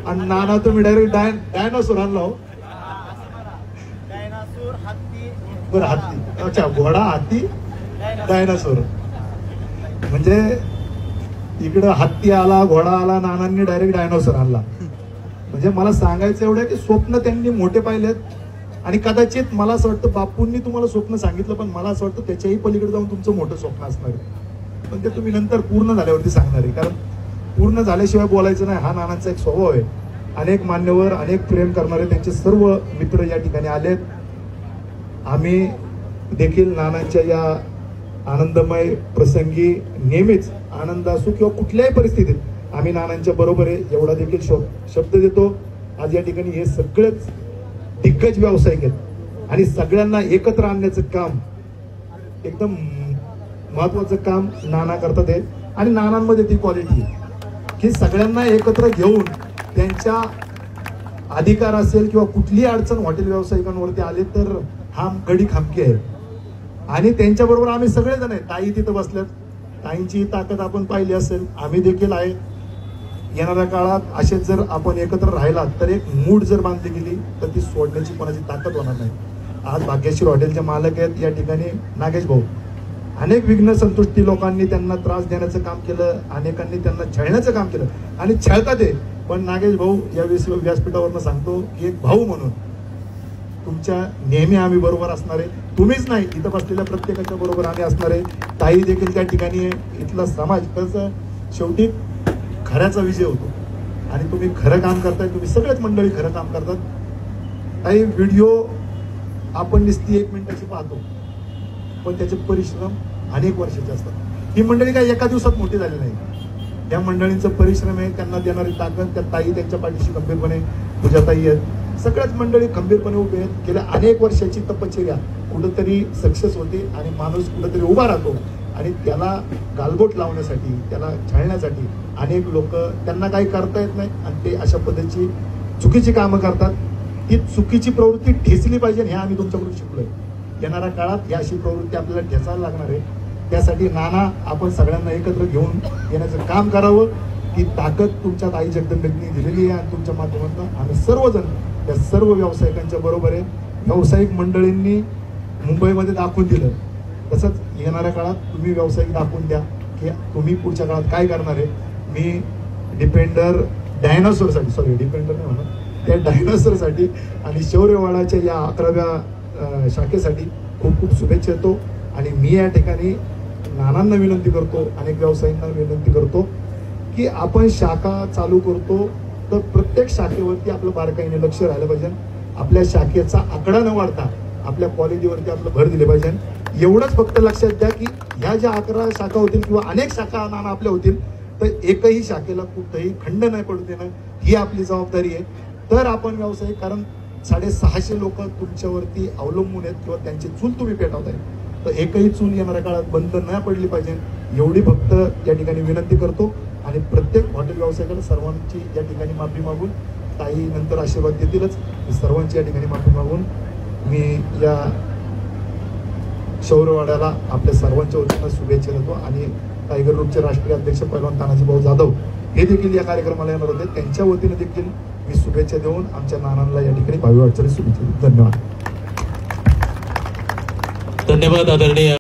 आणि नाना तुम्ही direct dinosaur आणला हो. बरं हत्ती, अच्छा घोडा हत्ती डायनासोर. म्हणजे इकडं हत्ती आला घोडा आला, नानांनी डायरेक्ट डायनासोर आणला. म्हणजे मला सांगायचं एवढं की स्वप्न त्यांनी मोठे पाहिलेत. आणि कदाचित मला असं वाटतं बापूंनी तुम्हाला स्वप्न सांगितलं, पण मला असं वाटतं त्याच्याही पलीकडे जाऊन तुमचं मोठं स्वप्न असणार आहे, पण ते तुम्ही नंतर पूर्ण झाल्यावरती सांगणार आहे. कारण पूर्ण झाल्याशिवाय बोलायचं नाही, हा नानांचा एक स्वभाव आहे. अनेक मान्यवर, अनेक प्रेम करणारे त्यांचे सर्व मित्र या ठिकाणी आलेत. आम्ही देखील नानांच्या या आनंदमय प्रसंगी नेहमीच आनंद असो किंवा कुठल्याही परिस्थितीत आम्ही नानांच्या बरोबर आहे एवढा देखील शब्द देतो. आज या ठिकाणी हे सगळेच दिग्गज व्यावसायिक आहेत आणि सगळ्यांना एकत्र आणण्याचं काम, एकदम महत्वाचं काम नाना करतात आहे. आणि नानांमध्ये ती क्वालिटी की सगळ्यांना एकत्र घेऊन त्यांच्या अधिकार असेल किंवा कुठलीही अडचण हॉटेल व्यावसायिकांवरती आले तर हा गडी खामकी आहे. आणि त्यांच्याबरोबर आम्ही सगळेजण आहे. ताई तिथं बसल्यात, ताईंची ताकद आपण पाहिली असेल, आम्ही देखील आहे. येणाऱ्या काळात असेच जर आपण एकत्र राहिलात तर एक मूड जर बांधली गेली तर ती सोडण्याची कोणाची ताकद होणार नाही. आज भाग्यश्री हॉटेलचे मालक आहेत या ठिकाणी नागेश भाऊ. अनेक विघ्न संतुष्टी लोकांनी त्यांना त्रास देण्याचं काम केलं, अनेकांनी त्यांना छळण्याचं काम केलं आणि छळतात ते. पण नागेश भाऊ या व्यासपीठावरनं सांगतो की एक भाऊ म्हणून तुमच्या नेहमी आम्ही बरोबर असणार आहे. तुम्हीच नाही, इथं बसलेल्या प्रत्येकाच्या बरोबर आम्ही असणार आहे. ताई देखील त्या ठिकाणी आहे. इथला समाज कसं शेवटी खऱ्याचा विजय होतो आणि तुम्ही खरं काम करताय, तुम्ही सगळेच मंडळी खरं काम करतात. काही व्हिडिओ आपण नुसती 1 मिनिटाची पाहतो, पण त्याचे परिश्रम अनेक वर्षाचे असतात. ही मंडळी काही एका दिवसात मोठी झाली नाही. या मंडळींचं परिश्रम आहे, त्यांना देणारी ताकद, त्या ताई त्यांच्या पाठीशी खंबीरपणे, पूजाताई आहेत, सगळ्याच मंडळी खंबीरपणे उभे आहेत. गेल्या अनेक वर्षाची तपश्चर्या कुठंतरी सक्सेस होते आणि माणूस कुठंतरी उभा राहतो आणि त्याला गालबोट लावण्यासाठी, त्याला छळण्यासाठी अनेक लोक, त्यांना काही करता येत नाही आणि ते अशा पद्धतीची चुकीची कामं करतात. ही चुकीची प्रवृत्ती ठेचली पाहिजे हे आम्ही तुमच्याकडून शिकलोय. येणाऱ्या काळात ही अशी प्रवृत्ती आपल्याला ठेचायला लागणार आहे. त्यासाठी नाना आपण सगळ्यांना एकत्र घेऊन येण्याचं काम करावं. ही ताकद तुमच्या आई जगदंबेंनी दिलेली आहे आणि तुमच्या माध्यमातून आम्ही सर्वजण त्या सर्व व्यावसायिकांच्या बरोबर आहे. व्यावसायिक मंडळींनी मुंबईमध्ये दाखवून दिलं, तसंच येणाऱ्या काळात तुम्ही व्यावसायिक दाखवून द्या की तुम्ही पुढच्या काळात काय करणार आहे. मी डिपेंडर डायनासोरसाठी, सॉरी डिपेंडर नाही म्हणून, त्या डायनासोरसाठी आणि शौर्यवाडाच्या या 11व्या शाखेसाठी खूप खूप शुभेच्छा देतो. आणि मी या ठिकाणी नानांना विनंती करतो, अनेक व्यावसायिकांना विनंती करतो की आपण शाखा चालू करतो तर प्रत्येक शाखेवरती आपलं बारकाईने लक्ष राहिलं पाहिजे. आपल्या शाखेचा आकडा न वाढता आपल्या क्वालिटीवरती आपलं भर दिले पाहिजे. एवढंच फक्त लक्षात द्या की ह्या ज्या 11 शाखा होतील किंवा अनेक शाखा नाना आपल्या होतील तर एकही शाखेला कुठंही खंड नाही पडू देणं ही आपली जबाबदारी आहे. तर आपण व्यावसायिक, कारण 650 लोक तुमच्यावरती अवलंबून आहेत किंवा त्यांची चूल तुम्ही पेटवताय, तर एकही चूल येणाऱ्या काळात बंद नाही पडली पाहिजे एवढी फक्त या ठिकाणी विनंती करतो. आणि प्रत्येक हॉटेल व्यावसायिकाला सर्वांची या ठिकाणी माफी मागून, ताई नंतर आशीर्वाद देतीलच, सर्वांची या ठिकाणी माफी मागून मी या शौर्यवाड्याला आपल्या सर्वांच्या वतीनं शुभेच्छा देतो. आणि टायगर ग्रुपचे राष्ट्रीय अध्यक्ष पैलवान तानाजी भाऊ जाधव हे देखील या कार्यक्रमाला येणार होते, त्यांच्या वतीने देखील मी शुभेच्छा देऊन आमच्या नानांना या ठिकाणी भावी वाटचाली शुभेच्छा देतो. धन्यवाद. धन्यवाद आदरणीय